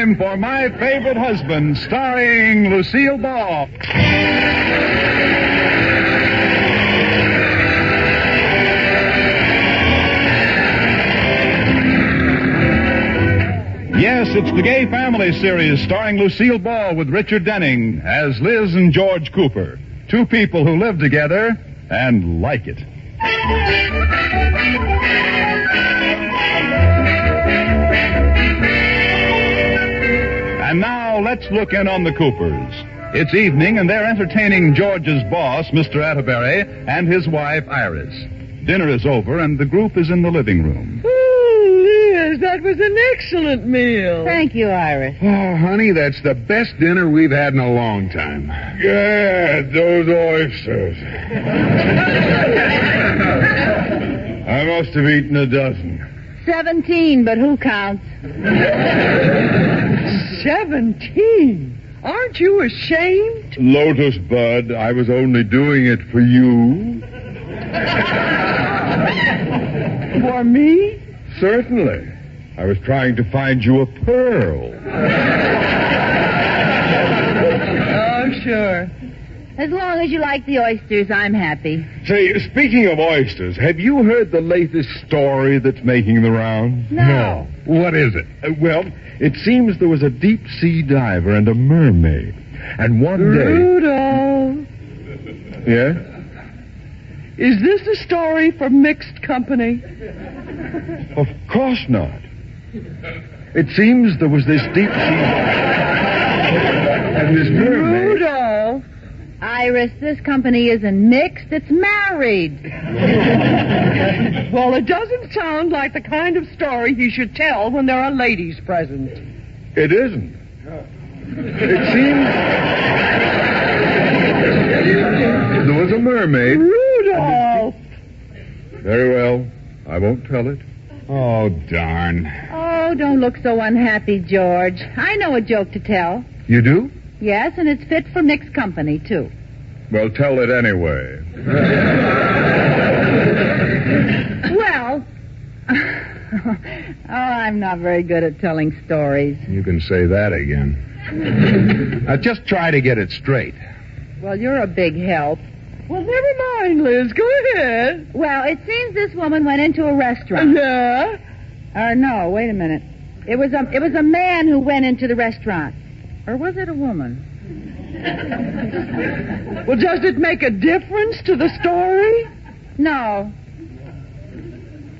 time for My Favorite Husband, starring Lucille Ball. Yes, it's the Gay Family series starring Lucille Ball with Richard Denning as Liz and George Cooper. Two people who live together and like it. And now let's look in on the Coopers. It's evening and they're entertaining George's boss, Mr. Atterbury, and his wife, Iris. Dinner is over and the group is in the living room. Liz, that was an excellent meal. Thank you, Iris. Oh, honey, that's the best dinner we've had in a long time. Good, those oysters. I must have eaten a dozen. 17, but who counts? 17? Aren't you ashamed? Lotus Bud, I was only doing it for you. For me? Certainly. I was trying to find you a pearl. Oh, sure. As long as you like the oysters, I'm happy. Say, speaking of oysters, have you heard the latest story that's making the rounds? No. What is it? Well, it seems there was a deep-sea diver and a mermaid. And one day... Rudolph. Yeah? Is this a story for mixed company? Of course not. It seems there was this deep-sea... and this mermaid... Rudolph. Iris, this company isn't mixed, it's married. Well, it doesn't sound like the kind of story you should tell when there are ladies present. It isn't. It seems... there was a mermaid... Rudolph! Very well. I won't tell it. Oh, darn. Oh, don't look so unhappy, George. I know a joke to tell. You do? Yes, and it's fit for mixed company, too. Well, tell it anyway. Well, I'm not very good at telling stories. You can say that again. Now, just try to get it straight. Well, you're a big help. Well, never mind, Liz. Go ahead. Well, it seems this woman went into a restaurant. Yeah? No, wait a minute. It was a man who went into the restaurant. Or was it a woman? Well, does it make a difference to the story? No.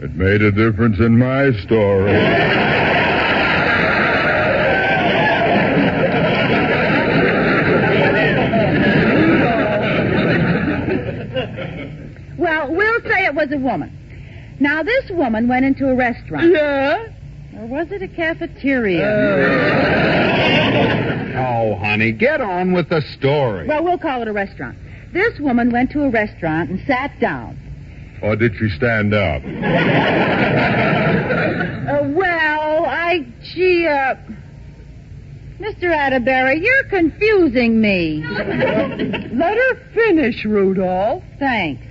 It made a difference in my story. Well, we'll say it was a woman. Now, this woman went into a restaurant. Yeah? Or was it a cafeteria? Oh, honey, get on with the story. Well, we'll call it a restaurant. This woman went to a restaurant and sat down. Or did she stand up? Mr. Atterbury, you're confusing me. Let her finish, Rudolph. Thanks.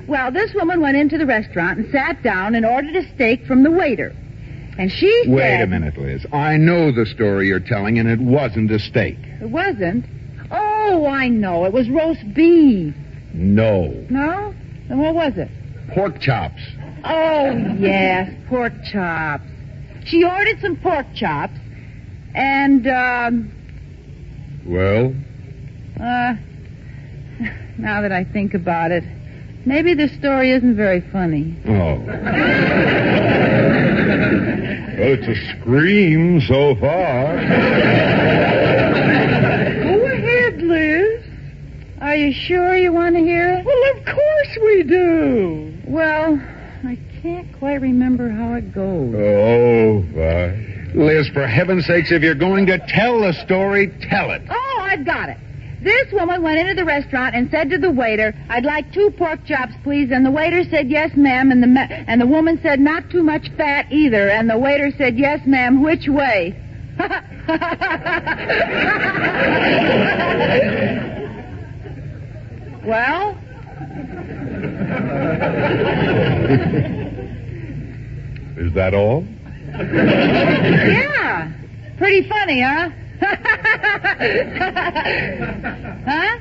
Well, this woman went into the restaurant and sat down and ordered a steak from the waiter. And she said... Wait a minute, Liz. I know the story you're telling, and it wasn't a steak. It wasn't? Oh, I know. It was roast beef. No. No? Then what was it? Pork chops. Oh, yes, pork chops. She ordered some pork chops, and, Well? now that I think about it, maybe the story isn't very funny. Oh. Well, it's a scream so far. Go ahead, Liz. Are you sure you want to hear it? Well, of course we do. Well, I can't quite remember how it goes. Oh, fine. Liz, for heaven's sakes, if you're going to tell the story, tell it. Oh, I've got it. This woman went into the restaurant and said to the waiter, "I'd like 2 pork chops, please." And the waiter said, "Yes, ma'am." And the woman said, "Not too much fat either." And the waiter said, "Yes, ma'am. Which way?" Well? Is that all? Yeah. Pretty funny, huh? Huh?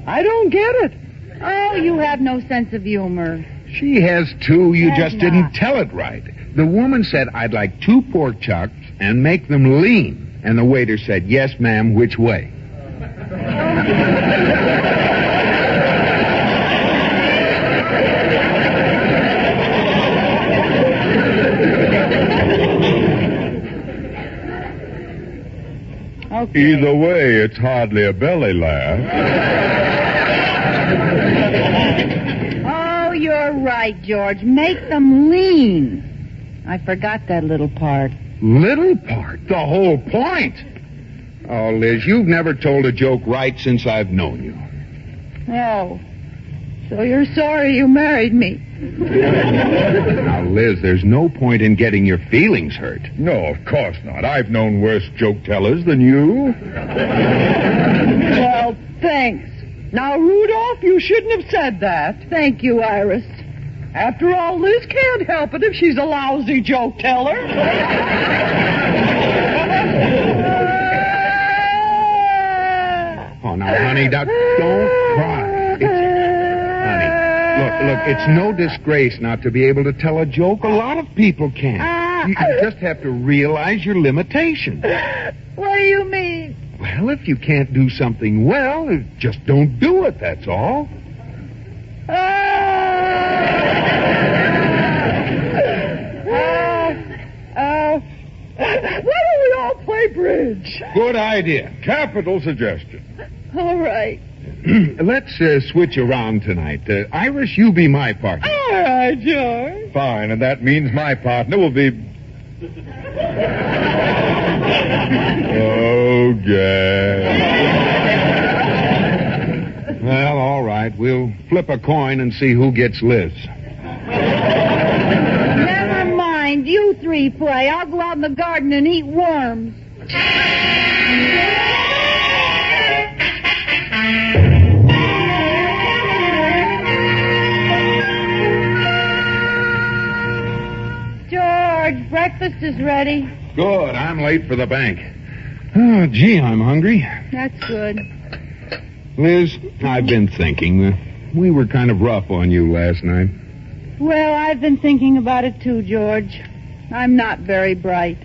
I don't get it. Oh, you have no sense of humor. She has too. You Has just not. didn't tell it right. The woman said, I'd like 2 pork chops and make them lean. And the waiter said, yes, ma'am, which way? Okay. Either way, it's hardly a belly laugh. Oh, you're right, George. Make them lean. I forgot that little part. Little part, the whole point. Oh, Liz, you've never told a joke right since I've known you. Oh. So you're sorry you married me. Now, Liz, there's no point in getting your feelings hurt. No, of course not. I've known worse joke tellers than you. Well, thanks. Now, Rudolph, you shouldn't have said that. Thank you, Iris. After all, Liz can't help it if she's a lousy joke teller. Oh, now, honey, don't cry. Look, it's no disgrace not to be able to tell a joke. A lot of people can. You just have to realize your limitations. What do you mean? Well, if you can't do something well, just don't do it, that's all. Why don't we all play bridge? Good idea. Capital suggestion. All right. Let's switch around tonight. Iris, you be my partner. All right, George. Fine, and that means my partner will be... Okay. Well, all right. We'll flip a coin and see who gets Liz. Never mind. You 3 play. I'll go out in the garden and eat worms. George, breakfast is ready. Good. I'm late for the bank. Oh, gee, I'm hungry. That's good. Liz, I've been thinking. We were kind of rough on you last night. Well, I've been thinking about it too, George. I'm not very bright.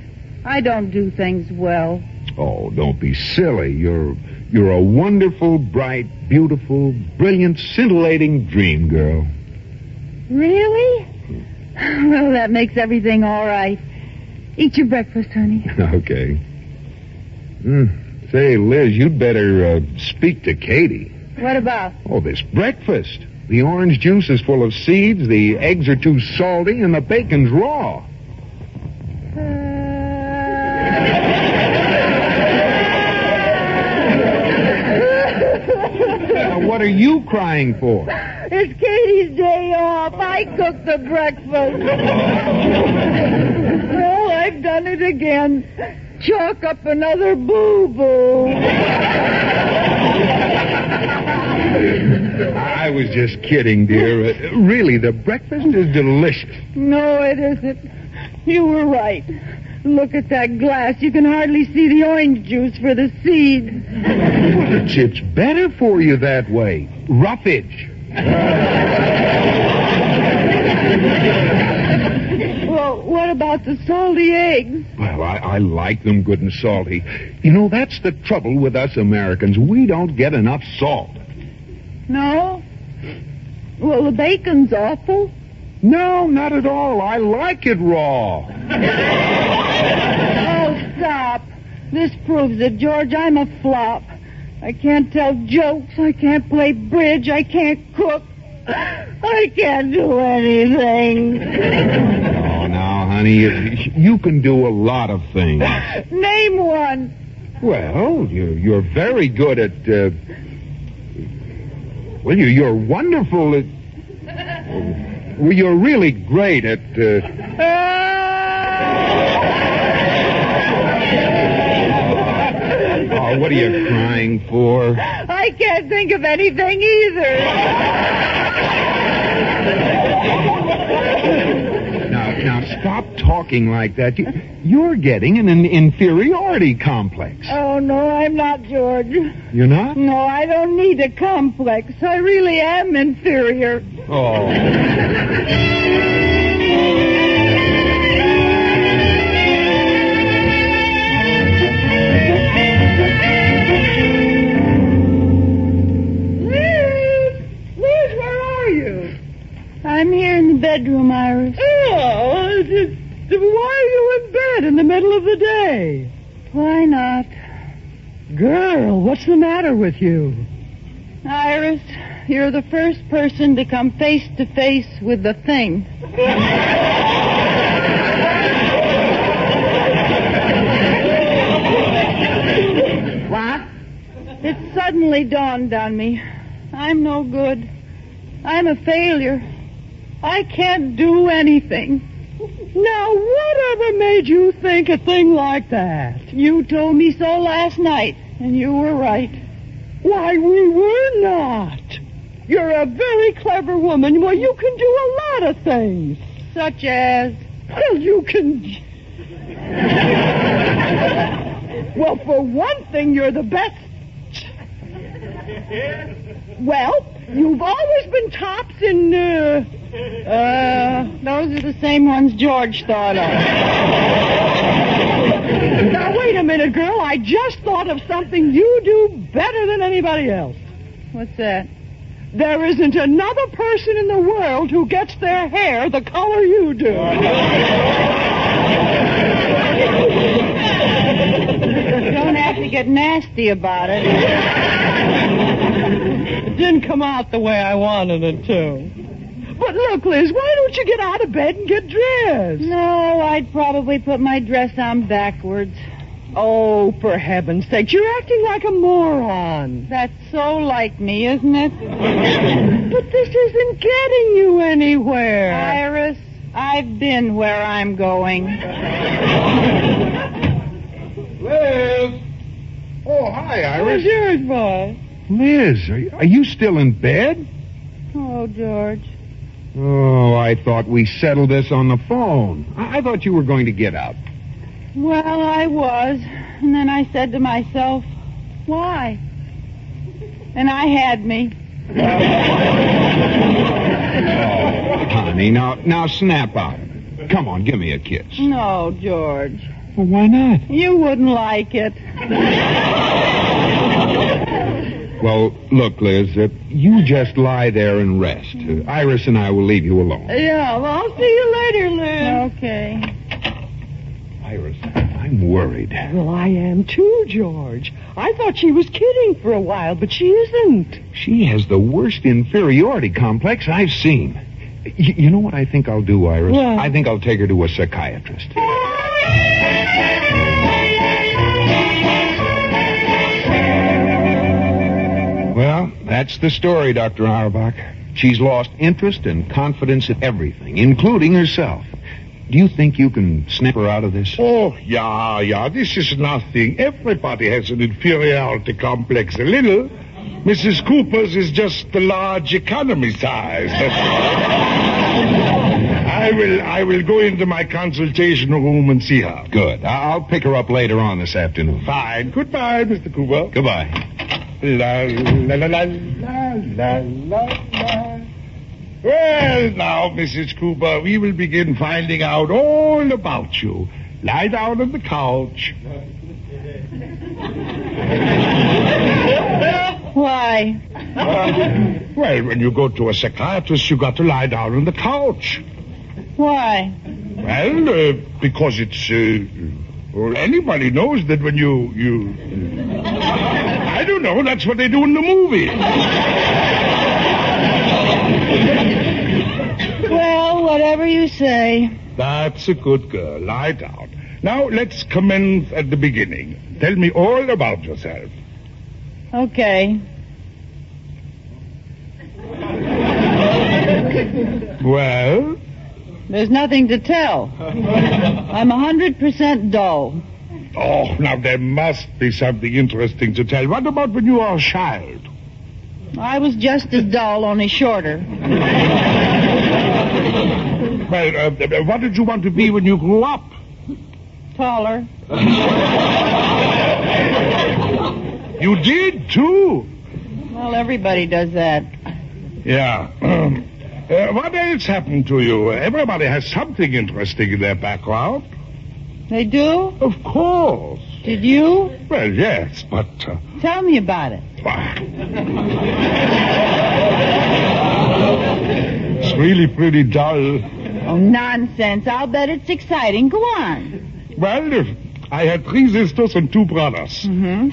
I don't do things well. Oh, don't be silly. You're a wonderful, bright, beautiful, brilliant, scintillating dream girl. Really? Well, that makes everything all right. Eat your breakfast, honey. Okay. Say, Liz, you'd better speak to Katie. What about? Oh, this breakfast. The orange juice is full of seeds, the eggs are too salty, and the bacon's raw. What are you crying for? It's Katie's day off. I cooked the breakfast. Well, I've done it again. Chalk up another boo-boo. I was just kidding, dear. Really, the breakfast is delicious. No, it isn't. You were right. Look at that glass. You can hardly see the orange juice for the seeds. It's better for you that way. Roughage. Well, what about the salty eggs? Well, I like them good and salty. You know, that's the trouble with us Americans. We don't get enough salt. No? Well, the bacon's awful. No, not at all. I like it raw. Oh, stop. This proves it, George. I'm a flop. I can't tell jokes. I can't play bridge. I can't cook. I can't do anything. Oh, now, honey, you can do a lot of things. Name one. Well, you're very good at, well, you're wonderful at, well, you're really great at, Oh, what are you crying for? I can't think of anything either. Now, stop talking like that. You're getting an inferiority complex. Oh, no, I'm not, George. You're not? No, I don't need a complex. I really am inferior. Oh. Liz, where are you? I'm here in the bedroom, Iris. Oh, why are you in bed in the middle of the day? Why not? Girl, what's the matter with you? Iris, you're the first person to come face to face with the thing. What? It suddenly dawned on me. I'm no good. I'm a failure. I can't do anything. Now, whatever made you think a thing like that? You told me so last night, and you were right. Why, we were not. You're a very clever woman. Well, you can do a lot of things. Such as? Well, you can... Well, for one thing, you're the best. Well, you've always been tops in, those are the same ones George thought of. Now, wait a minute, girl. I just thought of something you do better than anybody else. What's that? There isn't another person in the world who gets their hair the color you do. You don't have to get nasty about it. It didn't come out the way I wanted it to. But look, Liz, why don't you get out of bed and get dressed? No, I'd probably put my dress on backwards. Oh, for heaven's sake, you're acting like a moron. That's so like me, isn't it? But this isn't getting you anywhere. Iris, I've been where I'm going. Liz! Oh, hi, Iris. Where's yours, boy? Liz, are you still in bed? Oh, George. Oh, I thought we settled this on the phone. I thought you were going to get up. Well, I was. And then I said to myself, why? And I had me. Oh, honey, now snap out. Come on, give me a kiss. No, George. Well, why not? You wouldn't like it. Well, look, Liz, you just lie there and rest. Iris and I will leave you alone. Yeah, well, I'll see you later, Liz. Okay. Iris, I'm worried. Well, I am too, George. I thought she was kidding for a while, but she isn't. She has the worst inferiority complex I've seen. You know what I think I'll do, Iris? What? I think I'll take her to a psychiatrist. Well, that's the story, Dr. Auerbach. She's lost interest and confidence in everything, including herself. Do you think you can snap her out of this? Oh, yeah, this is nothing. Everybody has an inferiority complex, a little. Mrs. Cooper's is just the large economy size. I will go into my consultation room and see her. Good. I'll pick her up later on this afternoon. Fine. Goodbye, Mr. Cooper. Goodbye. La, la, la, la, la, la, la, la. Well, now, Mrs. Cooper, we will begin finding out all about you. Lie down on the couch. Why? Well, when you go to a psychiatrist, you got to lie down on the couch. Why? Well, because it's, well, anybody knows that when you... I don't know, that's what they do in the movie. Well, whatever you say. That's a good girl. Lie down. Now, let's commence at the beginning. Tell me all about yourself. Okay. Well? There's nothing to tell. I'm 100% dull. Oh, now there must be something interesting to tell. What about when you were a child? I was just as dull, only shorter. Well, what did you want to be when you grew up? Taller. You did, too? Well, everybody does that. Yeah. What else happened to you? Everybody has something interesting in their background. They do? Of course. Did you? Well, yes, but... Tell me about it. It's really pretty dull. Oh, nonsense. I'll bet it's exciting. Go on. Well, I had 3 sisters and 2 brothers. Mm-hmm.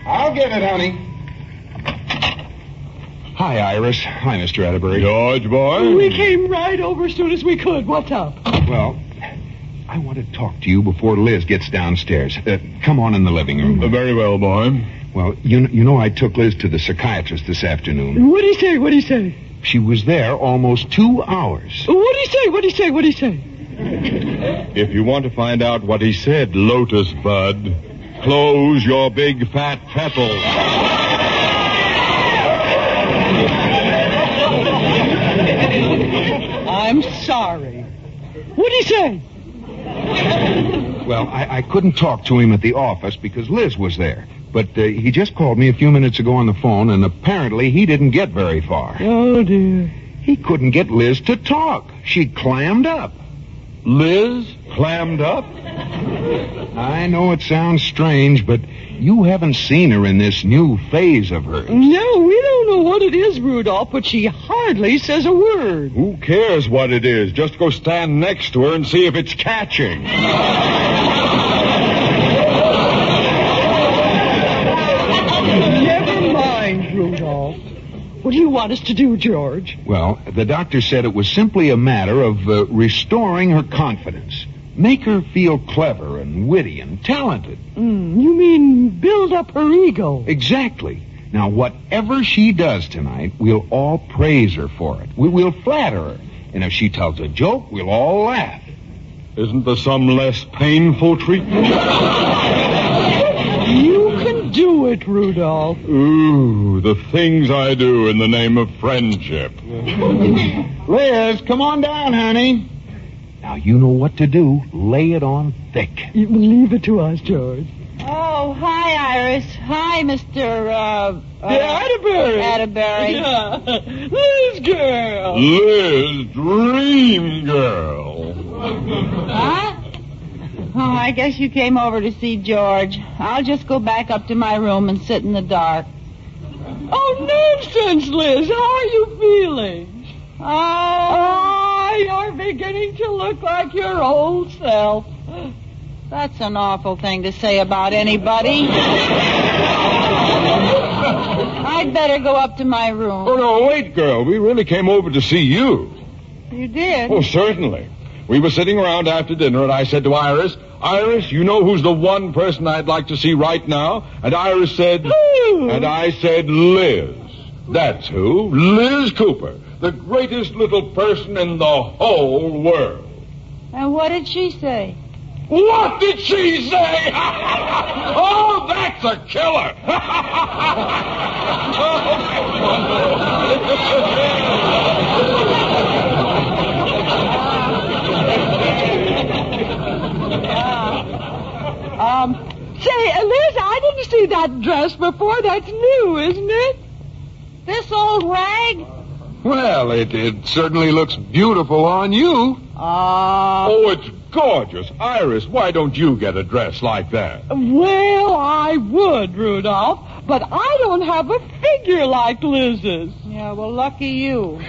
I'll get it, honey. Hi, Iris. Hi, Mr. Atterbury. George, boy. We came right over as soon as we could. What's up? Well, I want to talk to you before Liz gets downstairs. Come on in the living room. Very well, boy. Well, you know I took Liz to the psychiatrist this afternoon. What'd he say? What'd he say? She was there almost 2 hours. What'd he say? What'd he say? What'd he say? If you want to find out what he said, Lotus Bud, close your big fat petal. I'm sorry. What'd he say? Well, I couldn't talk to him at the office because Liz was there. But he just called me a few minutes ago on the phone, and apparently he didn't get very far. Oh, dear. He couldn't get Liz to talk. She clammed up. Liz clammed up? I know it sounds strange, but you haven't seen her in this new phase of hers. No, we don't know what it is, Rudolph, but she hardly says a word. Who cares what it is? Just go stand next to her and see if it's catching. Never mind, Rudolph. What do you want us to do, George? Well, the doctor said it was simply a matter of restoring her confidence. Make her feel clever and witty and talented. You mean build up her ego? Exactly. Now, whatever she does tonight, we'll all praise her for it. We'll flatter her. And if she tells a joke, we'll all laugh. Isn't there some less painful treatment? You can do it, Rudolph. Ooh, the things I do in the name of friendship. Liz, come on down, honey. Now, you know what to do. Lay it on thick. You leave it to us, George. Oh, hi, Iris. Hi, Mr. Atterbury. Atterbury. Yeah. Liz girl. Liz, dream girl. Huh? Oh, I guess you came over to see George. I'll just go back up to my room and sit in the dark. Oh, nonsense, Liz. How are you feeling? Oh, you're beginning to look like your old self. That's an awful thing to say about anybody. I'd better go up to my room. Oh, no, wait, girl. We really came over to see you. You did? Oh, certainly. We were sitting around after dinner, and I said to Iris, Iris, you know who's the one person I'd like to see right now? And Iris said... Who? And I said, Liz. That's who. Liz Cooper. The greatest little person in the whole world. And what did she say? What did she say? Oh, that's a killer. Say, Liz, I didn't see that dress before. That's new, isn't it? This old rag? Well, it certainly looks beautiful on you. Oh, it's gorgeous. Iris, why don't you get a dress like that? Well, I would, Rudolph, but I don't have a figure like Liz's. Yeah, well, lucky you.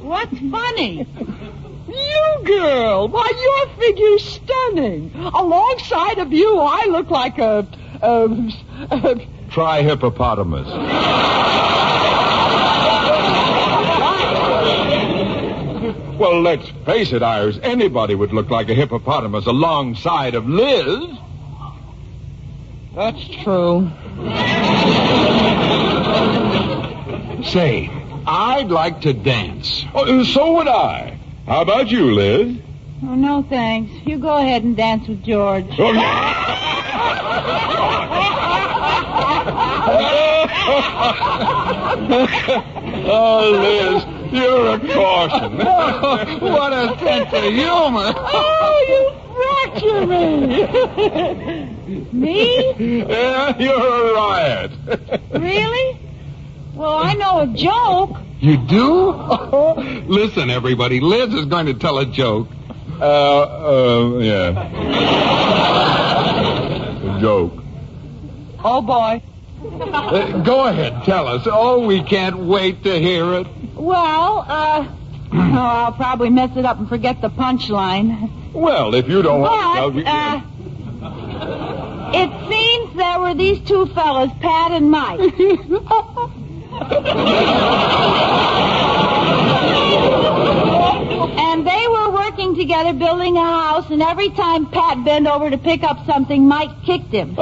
What's funny? You girl, why, your figure's stunning. Alongside of you, I look like a Try hippopotamus. Well, let's face it, Iris. Anybody would look like a hippopotamus alongside of Liz. That's true. Say, I'd like to dance. Oh, so would I. How about you, Liz? Oh, no, thanks. You go ahead and dance with George. Oh, oh Liz, you're a caution. What a sense of humor. Oh, you fracture me. Me? Yeah, you're a riot. Really? Well, I know a joke. You do? Listen, everybody, Liz is going to tell a joke. Yeah. A joke. Oh, boy. Go ahead, tell us. Oh, we can't wait to hear it. Well, I'll probably mess it up and forget the punchline. Well, if you don't want to But, it seems there were these two fellas, Pat and Mike. And they were working together building a house, and every time Pat bent over to pick up something, Mike kicked him.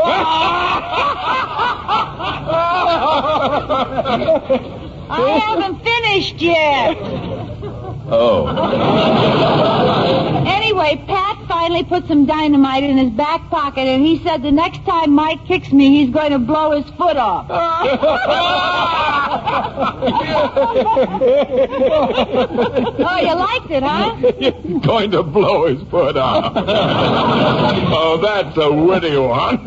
I haven't finished yet. Oh. Anyway, Pat finally put some dynamite in his back pocket, and he said the next time Mike kicks me, he's going to blow his foot off. Oh, you liked it, huh? He's going to blow his foot off. Oh, that's a witty one.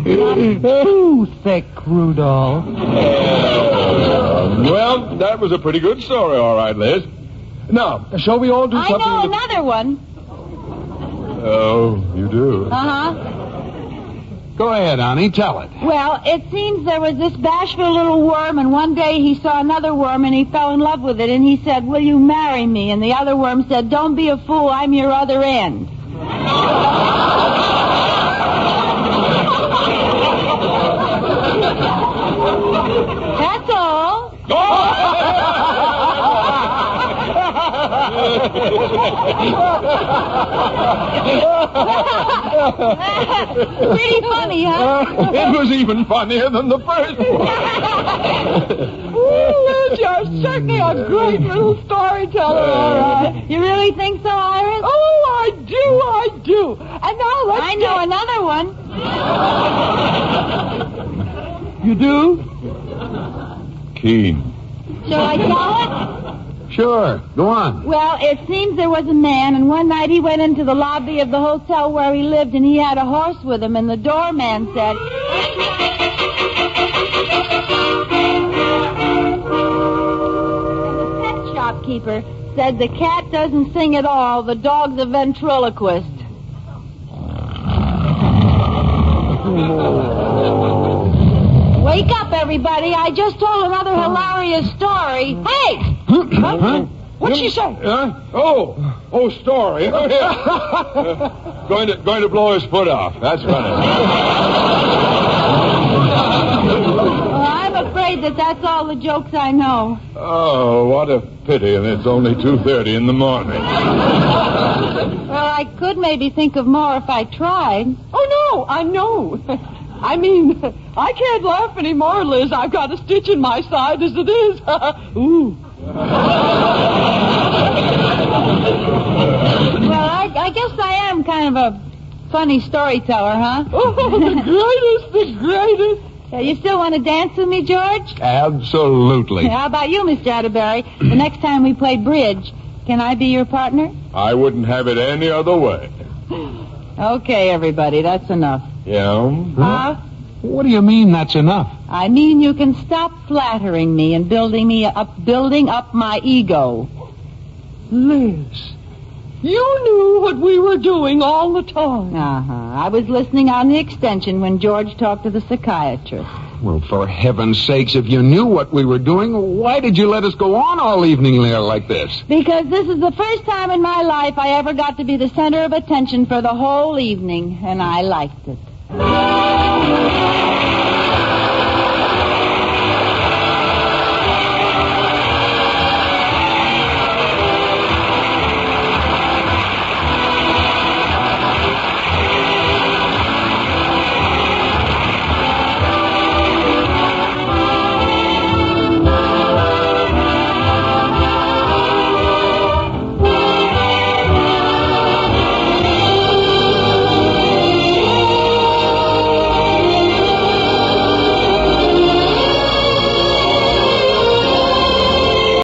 Too thick, Rudolph. Well, that was a pretty good story, all right, Liz. Now, shall we all do I something? know another one. Oh, you do? Uh-huh. Go ahead, Annie, tell it. Well, it seems there was this bashful little worm, and one day he saw another worm, and he fell in love with it, and he said, "Will you marry me?" And the other worm said, "Don't be a fool, I'm your other end." That's all. Pretty funny, huh? It was even funnier than the first one. Ooh, Liz, you're certainly a great little storyteller, all right. You really think so, Iris? Oh, I do. And now let's I know another one. You do? Keen. Shall I tell it? Sure, go on. Well, it seems there was a man, and one night he went into the lobby of the hotel where he lived, and he had a horse with him, and the doorman said... And the pet shopkeeper said the cat doesn't sing at all, the dog's a ventriloquist. Wake up, everybody. I just told another hilarious story. Hey! Huh? What'd she say? Story. Going to blow his foot off. That's funny. Well, I'm afraid that's all the jokes I know. Oh, what a pity, and it's only 2:30 in the morning. Well, I could maybe think of more if I tried. Oh, no, I know. I mean, I can't laugh anymore, Liz. I've got a stitch in my side as it is. Ooh. Well, I guess I am kind of a funny storyteller, huh? Oh, the greatest. You still want to dance with me, George? Absolutely. How about you, Mr. Atterbury? The next time we play bridge, can I be your partner? I wouldn't have it any other way. Okay, everybody, that's enough. Yeah? Huh? What do you mean that's enough? I mean you can stop flattering me and building up my ego. Liz, you knew what we were doing all the time. Uh-huh. I was listening on the extension when George talked to the psychiatrist. Well, for heaven's sakes, if you knew what we were doing, why did you let us go on all evening like this? Because this is the first time in my life I ever got to be the center of attention for the whole evening, and I liked it.